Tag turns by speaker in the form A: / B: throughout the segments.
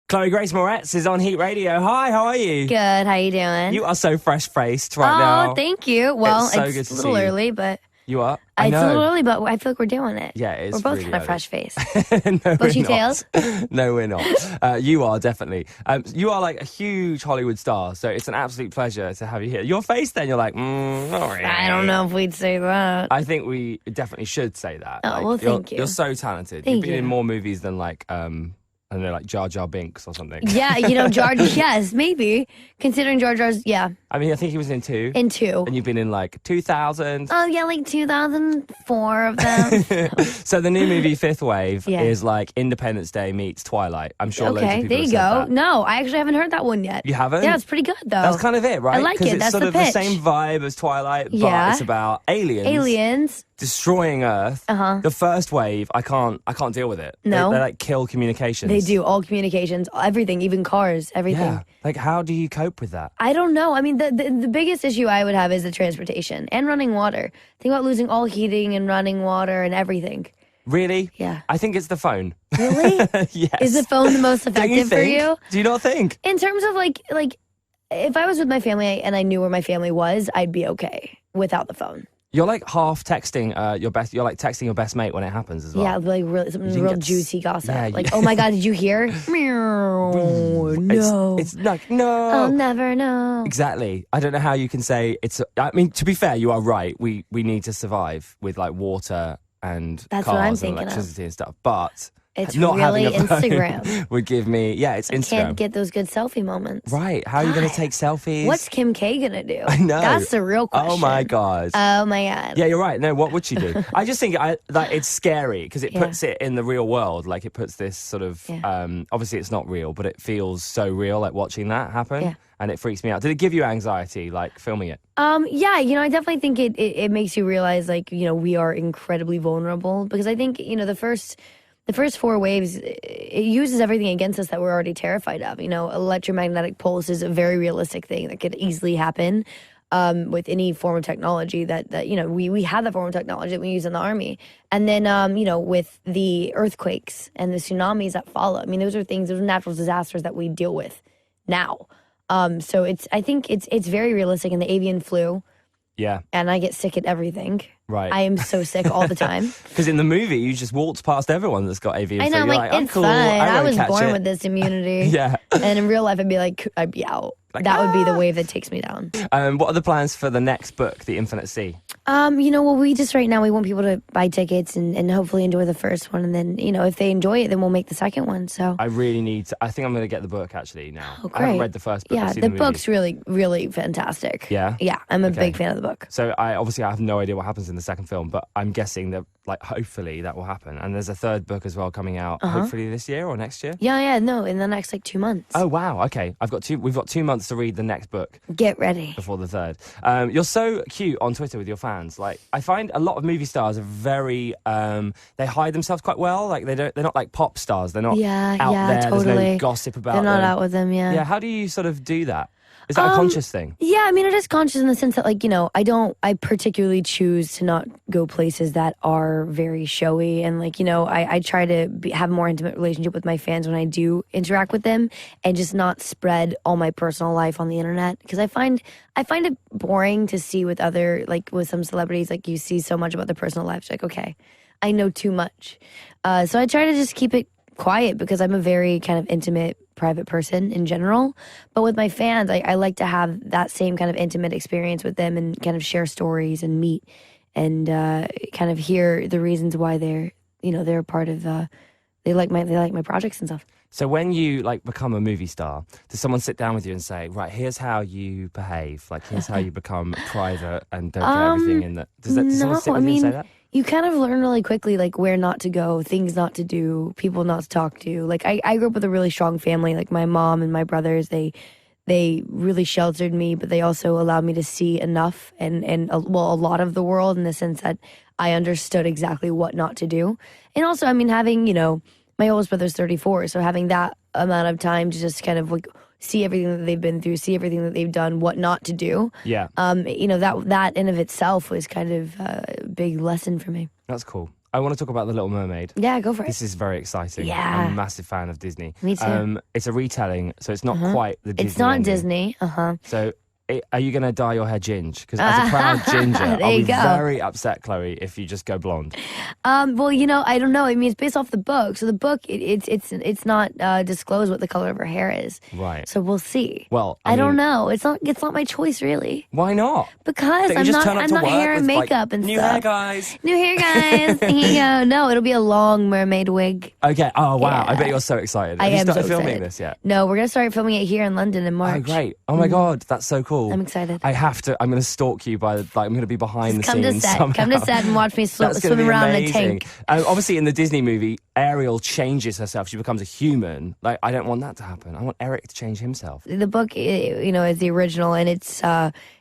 A: Chloe Grace Moretz is on Heat Radio. Hi, how are you?
B: Good. How you doing?
A: You are so fresh-faced right now.
B: Oh, thank you. Well,
A: It's so good to
B: a little
A: see you.
B: early, but
A: You are?
B: it's
A: know.
B: a little early, but I feel like we're doing it.
A: Yeah, it is
B: We're both
A: really
B: kind of
A: early.
B: fresh-faced.
A: No,
B: Bushy
A: we're not.
B: tails?
A: No, we're not. You are, definitely. You are like a huge Hollywood star, so it's an absolute pleasure to have you here. Your face then, you're like, not really.
B: I don't know if we'd say that.
A: I think we definitely should say that.
B: Oh, well, thank you.
A: You're so talented.
B: Thank
A: You've been in
B: you.
A: more movies than like, I don't know, like Jar Jar Binks or something.
B: Yeah, Jar Jar, yes, maybe. Considering Jar Jar's, yeah,
A: I mean, I think he was in 2.
B: in 2.
A: And you've been in like 2000.
B: Oh, yeah, like 2004 of them.
A: So the new movie Fifth Wave
B: Yeah.
A: is like Independence Day meets Twilight. I'm sure loads of
B: Okay,
A: people
B: there
A: have
B: you
A: said
B: go.
A: that.
B: No, I actually haven't heard that one yet.
A: You haven't?
B: Yeah, it's pretty good, though.
A: That's kind of it, right?
B: I like it.
A: Because it's
B: That's
A: sort
B: the
A: of
B: pitch.
A: the same vibe as Twilight, but
B: Yeah.
A: it's about aliens.
B: Aliens.
A: Destroying Earth.
B: Uh-huh.
A: The first wave, I can't deal with it.
B: No.
A: They like kill communications.
B: They do. All communications, everything, even cars, everything.
A: Yeah. Like, how do you cope with that?
B: I don't know. I mean, the biggest issue I would have is the transportation and running water. Think about losing all heating and running water and everything.
A: Really?
B: Yeah.
A: I think it's the phone.
B: Really?
A: Yes.
B: Is the phone the most
A: Don't you
B: effective for
A: think?
B: you?
A: Do you not think?
B: In terms of like if I was with my family and I knew where my family was, I'd be okay without the phone.
A: You're like half texting your best. You're like texting your best mate when it happens as well.
B: Yeah, like really something
A: can
B: real
A: get
B: juicy gossip.
A: yeah,
B: like,
A: you-
B: oh my god, did you hear? Meow. No,
A: It's like no.
B: I'll never know.
A: Exactly. I don't know how you can say it's. I mean, to be fair, you are right. We need to survive with like water and
B: That's what I'm
A: cars and
B: thinking of.
A: electricity and stuff. But
B: It's
A: not
B: really
A: having a phone
B: Instagram.
A: would give me. Yeah, it's Instagram.
B: Can't get those good selfie moments.
A: Right. How are you going to
B: God.
A: take selfies?
B: What's Kim K gonna do?
A: I know.
B: That's the real question.
A: Oh my god.
B: Oh my god.
A: Yeah, you're right. No, what would she do? I just think that it's scary because it
B: Yeah.
A: puts it in the real world. Like it puts this sort of,
B: Yeah.
A: obviously it's not real, but it feels so real, like watching that happen.
B: Yeah.
A: And it freaks me out. Did it give you anxiety, like filming it?
B: Yeah, I definitely think it makes you realize, like, we are incredibly vulnerable because I think, the first 4 waves, it uses everything against us that we're already terrified of. Electromagnetic pulse is a very realistic thing that could easily happen with any form of technology that we have that form of technology that we use in the army. And then, with the earthquakes and the tsunamis that follow, I mean, those are natural disasters that we deal with now. So I think it's very realistic. In the avian flu,
A: Yeah.
B: and I get sick at everything.
A: Right.
B: I am so sick all the time.
A: Because in the movie, you just walked past everyone that's got avian
B: I
A: flu.
B: know, I'm
A: You're
B: like,
A: I'm
B: it's
A: cool.
B: fine. I
A: won't
B: was
A: catch
B: born
A: it.
B: with this immunity.
A: Yeah.
B: And in real life, I'd be out.
A: Like,
B: That would be the wave that takes me down.
A: What are the plans for the next book, The Infinite Sea?
B: Well, we just right now we want people to buy tickets and hopefully enjoy the first one, and then if they enjoy it, then we'll make the second one. So
A: I really need to. I think I'm going to get the book actually now.
B: Oh,
A: I haven't
B: great.
A: read the first book.
B: yeah,
A: I've seen
B: the
A: movie.
B: book's really, really fantastic.
A: Yeah?
B: Yeah, I'm a
A: Okay.
B: big fan of the book.
A: So I have no idea what happens in the second film, but I'm guessing that like hopefully that will happen. And there's a third book as well coming out hopefully this year or next year.
B: Yeah, no, in the next 2 months.
A: Oh wow, okay. We've got 2 months to read the next book
B: Get ready.
A: before the third. You're so cute on Twitter with your fans. Like I find a lot of movie stars are very they hide themselves quite well. Like they're not like pop stars. They're not
B: Yeah,
A: out
B: yeah,
A: there. There's
B: totally.
A: no gossip about
B: They're not
A: them.
B: out with them.
A: Yeah, how do you sort of do that? Is that a conscious thing?
B: Yeah, I mean, it is conscious in the sense that, I particularly choose to not go places that are very showy. And, I try to have a more intimate relationship with my fans when I do interact with them and just not spread all my personal life on the internet. Because I find it boring to see with with some celebrities, like, you see so much about their personal lives. Like, okay, I know too much. So I try to just keep it quiet because I'm a very kind of intimate, private person in general. But with my fans, I like to have that same kind of intimate experience with them and kind of share stories and meet and kind of hear the reasons why they're a part of they like my projects and stuff.
A: So when you like become a movie star, does someone sit down with you and say, right, here's how you behave, like here's how you become private and don't get everything in that? Does someone sit with you and say that?
B: You kind of learn really quickly, like, where not to go, things not to do, people not to talk to. Like, I grew up with a really strong family. Like, my mom and my brothers, they really sheltered me, but they also allowed me to see enough and a lot of the world, in the sense that I understood exactly what not to do. And also, I mean, having, my oldest brother's 34, so having that amount of time to just kind of like see everything that they've been through, see everything that they've done, what not to do.
A: Yeah.
B: That in of itself was kind of a big lesson for me.
A: That's cool. I want to talk about The Little Mermaid.
B: Yeah, go for it.
A: This is very exciting.
B: Yeah.
A: I'm a massive fan of Disney.
B: Me too.
A: It's a retelling, so it's not quite the Disney
B: It's not
A: ending.
B: Disney.
A: So are you going to dye your hair ginge? Because as a proud ginger, I'll be very upset, Chloe, if you just go blonde.
B: Well, you know, I don't know. I mean, it's based off the book. So the book, it's not disclosed what the color of her hair is.
A: Right.
B: So we'll see.
A: Well,
B: I don't know. It's not my choice, really.
A: Why not?
B: Because I'm not hair and makeup and
A: new
B: stuff.
A: Hair, guys.
B: New hair, guys. Here you go. No, it'll be a long mermaid wig.
A: Okay. Oh, wow.
B: Yeah.
A: I bet you're so excited.
B: I
A: Have you
B: am
A: started
B: so
A: filming
B: excited.
A: this yet?
B: No, we're gonna start filming it here in London in March.
A: Oh, great. Oh, my God. That's so cool.
B: I'm excited.
A: I have to. I'm going to stalk you I'm going to be behind the
B: Come to
A: scenes
B: set.
A: somehow.
B: Come to set and watch me swim around in a tank.
A: Obviously, in the Disney movie, Ariel changes herself. She becomes a human. Like, I don't want that to happen. I want Eric to change himself.
B: The book, you know, is the original, and it's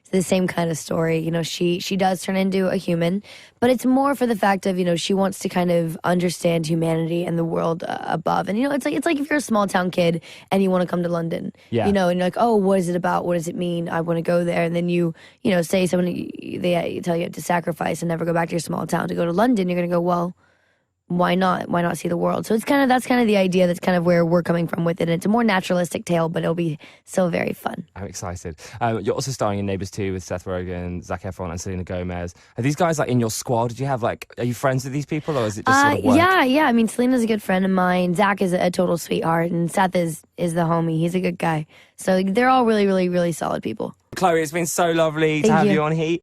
B: the same kind of story. You know, she does turn into a human, but it's more for the fact of, you know, she wants to kind of understand humanity and the world above. And, you know, it's like if you're a small town kid and you want to come to London,
A: Yeah.
B: you know, and you're like, oh, what is it about? What does it mean? I want to go there. And then you know, say they tell you have to sacrifice and never go back to your small town to go to London. You're going to go, well, why not? Why not see the world? So that's kind of the idea. That's kind of where we're coming from with it. And it's a more naturalistic tale, but it'll be still very fun.
A: I'm excited. You're also starring in Neighbours 2 with Seth Rogen, Zac Efron, and Selena Gomez. Are these guys like in your squad? Did you have are you friends with these people, or is it just sort of work?
B: Yeah. I mean, Selena's a good friend of mine. Zach is a total sweetheart, and Seth is the homie. He's a good guy. So they're all really, really, really solid people.
A: Chloe, it's been so lovely to
B: Thank
A: have
B: you.
A: you on Heat.